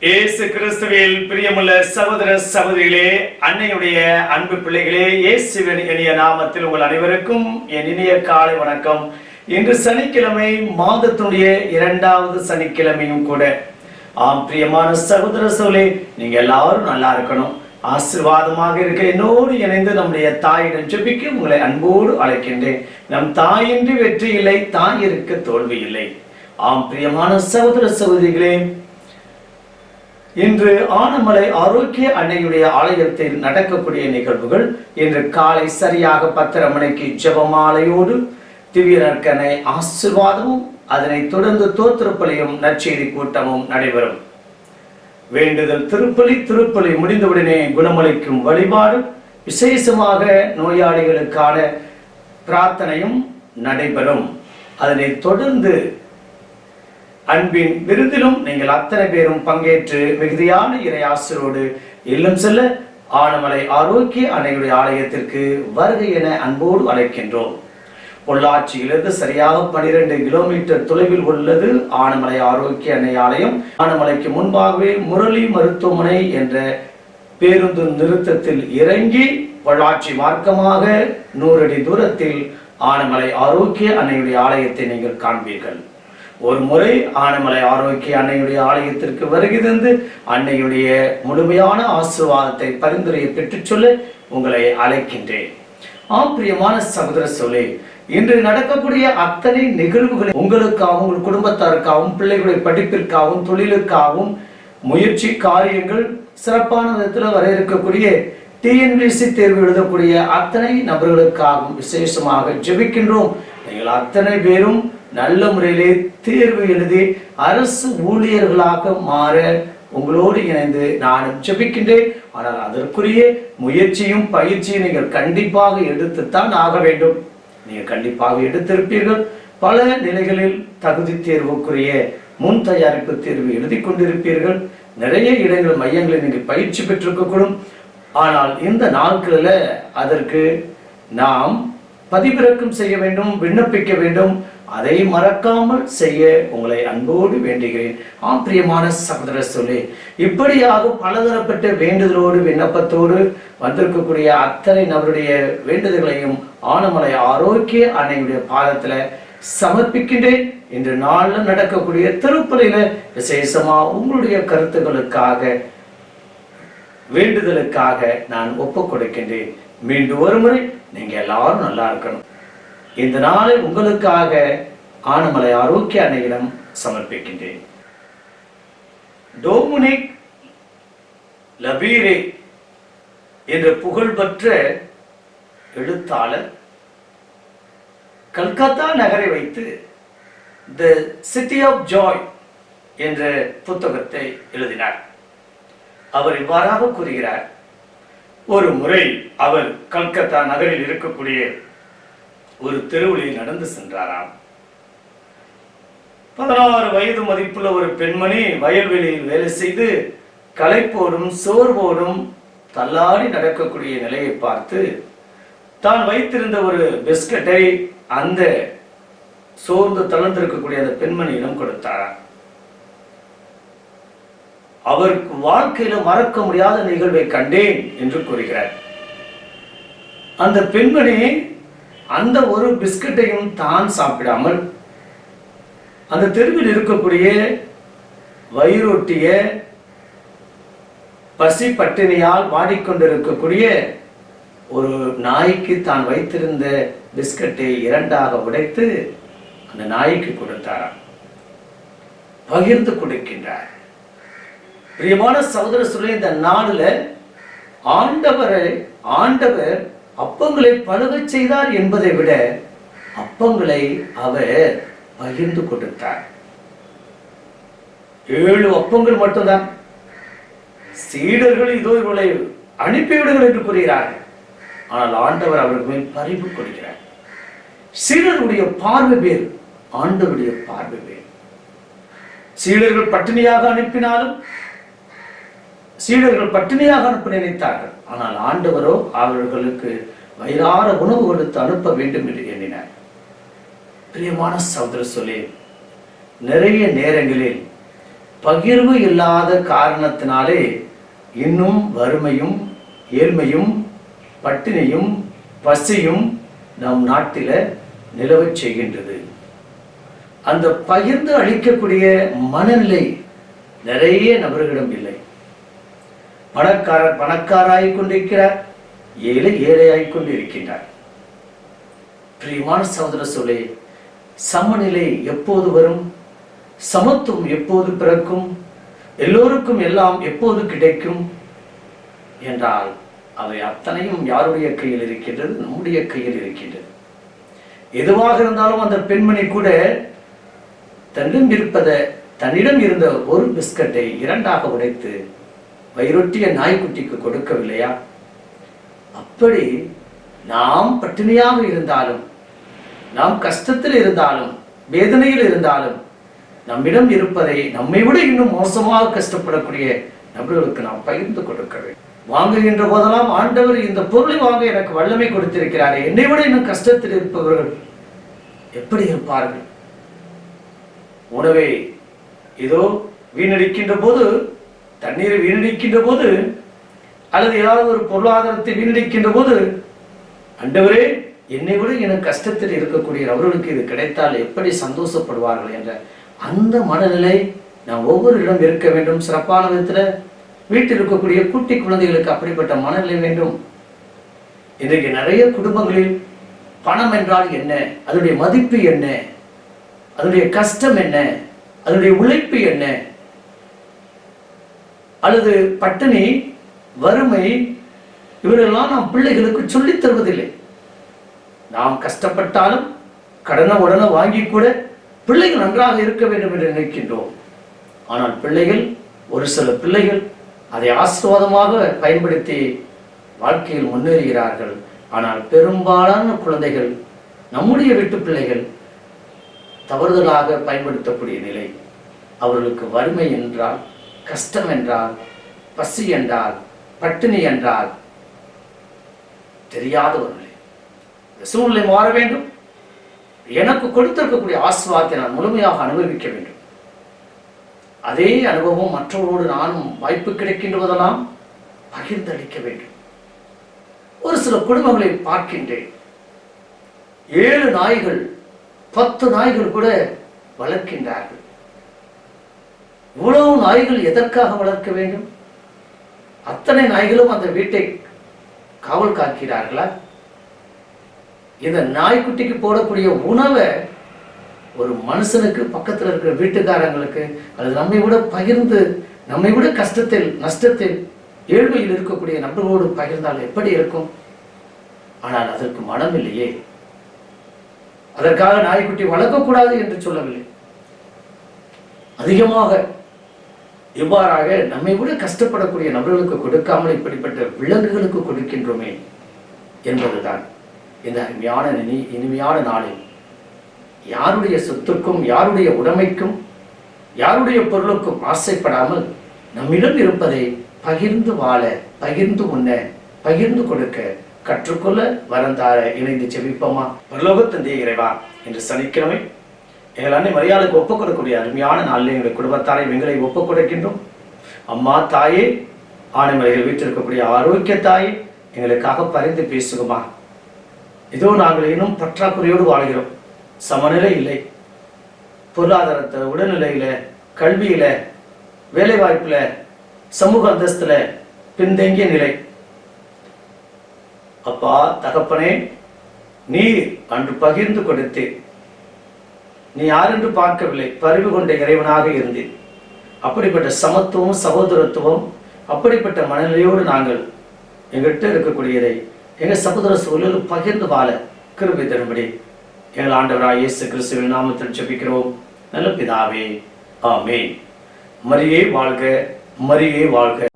இயேசு கிறிஸ்துவில் பிரியமுள்ள சகோதர சகோதரிகளே, அன்னையுடைய அன்பு பிள்ளைகளே, இயேசுவின் இனிய நாமத்தில் உங்கள் அனைவருக்கும் என் இனிய காலை வணக்கம். இன்று சனிக்கிழமை, மாதத்தினுடைய 2வது சனிக்கிழமையும் கூட. பிரியமான சகோதர சகோதரிகளே, நீங்க எல்லாரும் நல்லா இருக்கணும், ஆசீர்வாதமாக இருக்க என்னோடு இணைந்து நம்முடைய தாயிடம் ஜெபிக்க உங்களை அன்போடு அழைக்கின்றேன். நம் தாயின்றி வெற்றி இல்லை, தாய் இருக்க தோல்வி இல்லை. பிரியமான சகோதர சகோதரிகளே, இன்று ஆனமலை ஆரோக்கிய அன்னையுடைய ஆலயத்தில் நடக்கக்கூடிய நிகழ்வுகள். இன்று காலை சரியாக 10:30 மணிக்கு ஜெபமாலையோடு திவ்ய நற்கனை ஆசீர்வாதமும், அதனைத் தொடர்ந்து தோத்திரப்பலியும் நற்செய்தி கூட்டமும் நடைபெறும். வேண்டுதல் திருப்பலி முடிந்தவுடனே குணமளிக்கும் வழிபாடு, விசேஷமாக நோயாளிகளுக்கான பிரார்த்தனையும் நடைபெறும். அதனைத் தொடர்ந்து அன்பின் விருதிலும் நீங்கள் அத்தனை பேரும் பங்கேற்று மிகுதியான இறை ஆசிரோடு இல்லம் செல்ல ஆனமலை ஆரோக்கிய அன்னையுடைய ஆலயத்திற்கு வருகை என அன்போடு அழைக்கின்றோம். பொள்ளாச்சியிலிருந்து சரியாக 12 கிலோமீட்டர் தொலைவில் உள்ளது ஆனமலை ஆரோக்கிய அன்னை ஆலயம். ஆனமலைக்கு முன்பாகவே முரளி மருத்துவமனை என்ற பேருந்து நிறுத்தத்தில் இறங்கி பொள்ளாச்சி மார்க்கமாக 100 அடி தூரத்தில் ஆனமலை ஆரோக்கிய அன்னையுடைய ஆலயத்தை நீங்கள் காண்பீர்கள். ஒரு முறை ஆனமலை ஆரோக்கிய அன்னையுடைய ஆலயத்திற்கு வருகை தந்து அன்னையுடைய முழுமையான ஆசீர்வாதத்தை பரிந்துரையை பெற்றுச் சொல்ல உங்களை அழைக்கின்றேன். பிரியமான சகோதர சகோதரிகளே, இன்று நடக்கக்கூடிய அத்தனை நிகழ்வுகளை உங்களுக்காகவும், உங்கள் குடும்பத்தாருக்காகவும், பிள்ளைகளுடைய படிப்பிற்காகவும், தொழிலுக்காகவும், முயற்சி காரியங்கள் சிறப்பான விதத்தில் வர இருக்கக்கூடிய டிஎன்பிஎஸ்சி தேர்வு எழுதக்கூடிய அத்தனை நபர்களுக்காகவும் விசேஷமாக ஜெபிக்கின்றோம். நீங்கள் அத்தனை பேரும் நல்ல முறையிலே தேர்வு எழுதி அரசு ஊழியர்களாக மாற உங்களோடு இணைந்து நானும் ஜெபிக்கின்றேன். ஆனால் அதற்குரிய முயற்சியும் பயிற்சியும் நீங்கள் கண்டிப்பாக எடுத்துத்தான் ஆக வேண்டும். நீங்கள் கண்டிப்பாக எடுத்திருப்பீர்கள். பல நிலைகளில் தகுதி தேர்வுக்குரிய முன் தயாரிப்பு தேர்வு எழுதி கொண்டிருப்பீர்கள். நிறைய இடங்கள் மையங்களில் நீங்கள் பயிற்சி பெற்றிருக்கக்கூடும். ஆனால் இந்த நாட்களில் அதற்கு நாம் பதிவிறக்கம் செய்ய வேண்டும், விண்ணப்பிக்க வேண்டும். அதை மறக்காமல் செய்ய உங்களை அன்போடு வேண்டுகிறேன். பிரியமான சகோதர சகோதரிகளே, இப்படியாக பலதரப்பட்ட வேண்டுதலோடு விண்ணப்பத்தோடு வந்திருக்கக்கூடிய அத்தனை நபருடைய வேண்டுதல்களையும் ஆனமலை ஆரோக்கிய அன்னையுடைய பாதத்துல சமர்ப்பிக்கின்றேன். இன்று நாளில் நடக்கக்கூடிய திருப்பலியில விசேஷமா உங்களுடைய கருத்துக்களுக்காக, வேண்டுதலுக்காக நான் ஒப்புக் கொடுக்கின்றேன். மீண்டும் ஒரு முறை நீங்க எல்லாரும் நல்லா இருக்கணும். இந்த நாளை உங்களுக்காக ஆனமலை ஆரோக்கிய அன்னையிடம் சமர்ப்பிக்கின்றேன். டோமினிக் லபீரே என்ற புகழ்பெற்ற எழுத்தாளர் கல்கத்தா நகரை வைத்து தி சிட்டி ஆஃப் ஜாய் என்ற புத்தகத்தை எழுதினார். அவர் இவ்வாறாக கூறுகிறார், ஒரு முறை அவர் கல்கத்தா நகரில் இருக்கக்கூடிய ஒரு தெருவில் நடந்து சென்றாராம். 16 வயது மதிப்புள்ள ஒரு பெண்மணி வயல்வெளியில் வேலை செய்து களைப்போடும் சோர்வோடும் தள்ளாடி நடக்கக்கூடிய நிலையை பார்த்து தான் வைத்திருந்த ஒரு பிஸ்கட்டை அந்த சோர்ந்து தளர்ந்திருக்கக்கூடிய அந்த பெண்மணியிடம் கொடுத்தாராம். அவருக்கு வாழ்க்கையில மறக்க முடியாத நிகழ்வை கண்டேன் என்று கூறுகிறார். அந்த பெண்மணி அந்த ஒரு பிஸ்கட்டையும் தான் சாப்பிடாமல் அந்த தெருவில் இருக்கக்கூடிய வயிறொட்டிய பசி பட்டினியால் வாடிக்கொண்டிருக்கக்கூடிய ஒரு நாய்க்கு தான் வைத்திருந்த பிஸ்கட்டை 2ஆக உடைத்து அந்த நாய்க்கு கொடுத்தாராம். பகிர்ந்து கொடுக்கின்றார். பிரியமான சகோதர சகோதரிகளே, இந்த நாளில் ஆண்டவர் அப்பங்களை பழுகச் செய்தார் என்பதை விட அப்பங்களை அவர் பகிர்ந்து கொடுத்தார். 7 அப்பங்கள் மட்டும்தான். சீடர்கள் இதோ இவர்களை அனுப்பிவிடுங்கள் என்று கூறுகிறார்கள். ஆனால் ஆண்டவர் அவர்கள் மேல் பரிவு கொடுக்கிறார். சீடர்களுடைய பார்வை வேறு, ஆண்டவருடைய பார்வை வேறு. சீடர்கள் பட்டினியாக அனுப்பினாலும் சீடர்கள் பட்டினியாக அனுப்ப நினைத்தார்கள். ஆனால் ஆண்டவரோ அவர்களுக்கு வயிறார உணவு கொடுத்து அனுப்ப வேண்டும் என்று எண்ணினார். பிரியமான சகோதர சகோதரிகளே, நிறைய நேரங்களில் பகிர்வு இல்லாத காரணத்தினாலே இன்னும் வறுமையும் ஏழ்மையும் பட்டினியும் பசியும் நம் நாட்டில நிலவச் செய்கின்றது. அந்த பகிர்ந்து அளிக்கக்கூடிய மனநிலை நிறைய நபர்களிடம் இல்லை. பணக்காரர் பணக்காராய் கொண்டிருக்கிறார், ஏழை ஏழையாய் கொண்டிருக்கின்றார். பிரியமான சகோதர சொல்லே, சமநிலை எப்போது வரும்? சமத்துவம் எப்போது பிறக்கும்? எல்லோருக்கும் எல்லாம் எப்போது கிடைக்கும் என்றால் அவை அத்தனையும் யாருடைய கையில் இருக்கின்றது? நம்முடைய கையில் இருக்கின்றது. எதுவாக இருந்தாலும் அந்த பெண்மணி கூட தன்னிடம் இருந்த ஒரு பிஸ்கட்டை இரண்டாக உடைத்து வயிறொட்டிய நாய்க்குட்டிக்கு கொடுக்கவில்லையா? அப்படி நாம் பட்டினியாக இருந்தாலும், நாம் கஷ்டத்தில் இருந்தாலும், வேதனையில் இருந்தாலும், நம்மிடம் இருப்பதை நம்மை விட இன்னும் மோசமாக கஷ்டப்படக்கூடிய நபர்களுக்கு நாம் பகிர்ந்து கொடுக்க வேண்டும். வாங்குகின்ற போதெல்லாம் ஆண்டவர் இந்த பொருளை வாங்க எனக்கு வல்லமை கொடுத்திருக்கிறாரே, என்னை விட இன்னும் கஷ்டத்தில் இருப்பவர்கள் எப்படி இருப்பார்கள்? உணவை ஏதோ வீணடிக்கின்ற போது, தண்ணீரை வீணடிக்கின்ற போது, அல்லது ஏதாவது ஒரு பொருளாதாரத்தை வீணடிக்கின்ற போது, ஆண்டவரே என்னை விட எனக்கு கஷ்டத்தில் இருக்கக்கூடிய அவர்களுக்கு இது கிடைத்தால் எப்படி சந்தோஷப்படுவார்கள் என்ற அந்த மனநிலை நாம் ஒவ்வொருவரிடம் இருக்க வேண்டும். சிறப்பான விதத்தில் வீட்டில் இருக்கக்கூடிய குட்டி குழந்தைகளுக்கு அப்படிப்பட்ட மனநிலை வேண்டும். இன்றைக்கு நிறைய குடும்பங்களில் பணம் என்றால் என்ன, அதனுடைய மதிப்பு என்ன, அதனுடைய கஷ்டம் என்ன, அதனுடைய உழைப்பு என்ன, அல்லது பட்டினி வறுமை இவரெல்லாம் நாம் பிள்ளைகளுக்கு சொல்லித் தருவதில்லை. நாம் கஷ்டப்பட்டாலும் கடனை உடனே வாங்கி கூட பிள்ளைகள் நன்றாக இருக்க வேண்டும் என்று நினைக்கின்றோம். ஆனால் பிள்ளைகள், ஒரு சில பிள்ளைகள் அதை ஆசீர்வாதமாக பயன்படுத்தி வாழ்க்கையில் முன்னேறுகிறார்கள். ஆனால் பெரும்பாலான குழந்தைகள், நம்முடைய வீட்டு பிள்ளைகள் தவறுதலாக பயன்படுத்தக்கூடிய நிலை. அவர்களுக்கு வறுமை என்றால், கஷ்டம் என்றால், பசி என்றால், பட்டினி என்றால் தெரியாத ஒரு நிலை. இந்த சூழ்நிலை மாற வேண்டும். எனக்கு கொடுத்திருக்கக்கூடிய ஆசீர்வாதத்தை நான் முழுமையாக அனுபவிக்க வேண்டும். அதே அனுபவம் மற்றவரோடு நானும் வாய்ப்பு கிடைக்கின்ற போதெல்லாம் பகிர்ந்தளிக்க வேண்டும். ஒரு சில குடும்பங்களை பார்க்கின்றேன். 7 நாய்கள் 10 நாய்கள் கூட வளர்க்கின்றார்கள். இவ்வளவு நாய்கள் எதற்காக வளர்க்க வேண்டும்? அத்தனை நாய்களும் அந்த வீட்டை காவல் காக்கிறார்களா? இந்த நாய்க்குட்டிக்கு போடக்கூடிய உணவை ஒரு மனுஷனுக்கு, பக்கத்தில் இருக்கிற வீட்டுக்காரங்களுக்கு, அல்லது நம்மை விட பகிர்ந்து, நம்மை விட கஷ்டத்தில், நஷ்டத்தில், ஏழ்மையில் இருக்கக்கூடிய நபர்களோடு பகிர்ந்தால் எப்படி இருக்கும்? ஆனால் அதற்கு மனம் இல்லையே. அதற்காக நாய்க்குட்டி வளர்க்கக்கூடாது என்று சொல்லவில்லை. அதிகமாக இவ்வாறாக நம்மை விட கஷ்டப்படக்கூடிய நபர்களுக்கு கொடுக்காமல் இப்படிப்பட்ட விலங்குகளுக்கு கொடுக்கின்றோமே என்பதுதான் இந்த இனிமையான நாளில் யாருடைய சொத்துக்கும், யாருடைய உடைமைக்கும், யாருடைய பொருளுக்கும் ஆசைப்படாமல் நம்மிடம் இருப்பதை பகிர்ந்து வாழ, பகிர்ந்து உண்ண, பகிர்ந்து கொடுக்க கற்றுக்கொள்ள வரந்தார இணைந்து செவிப்போமா. பரலோகத்தந்தை இறைவா, இன்று சனிக்கிழமை எங்கள் அன்னை மரியாளுக்கு ஒப்புக் கொடுக்கக்கூடிய அருமையான நாளில் எங்களுடைய குடும்பத்தாரை எங்களை ஒப்புக் கொடுக்கின்றோம். அம்மா தாயே, ஆணைமலைகள் வீட்டிருக்கக்கூடிய ஆரோக்கிய தாயே, எங்களுக்காக பரிந்து பேசுகுமா. இதோ நாங்கள் இன்னும் பற்றாக்குறையோடு வாழ்கிறோம். சமநிலை இல்லை. பொருளாதாரத்தை, உடல்நிலையில, கல்வியில, வேலை வாய்ப்புல, சமூக அந்தஸ்துல பின்தங்கிய நிலை. அப்பா தகப்பனே, நீர் அன்று பகிர்ந்து கொடுத்து, நீ யார் என்று பார்க்கவில்லை, பரிவு கொண்ட இறைவனாக இருந்தேன். அப்படிப்பட்ட சமத்துவம், சகோதரத்துவம், அப்படிப்பட்ட மனநிலையோடு நாங்கள் எங்கிட்ட இருக்கக்கூடியதை எங்கள் சகோதர சூழலில் பகிர்ந்து வாழ கிருபை தரும்படி எங்கள் ஆண்டவராகிய இயேசு கிறிஸ்துவின் நாமத்தில் ஜெபிக்கிறோம் நல்ல பிதாவே, ஆமென். மரியே வாழ்க, மரியே வாழ்க.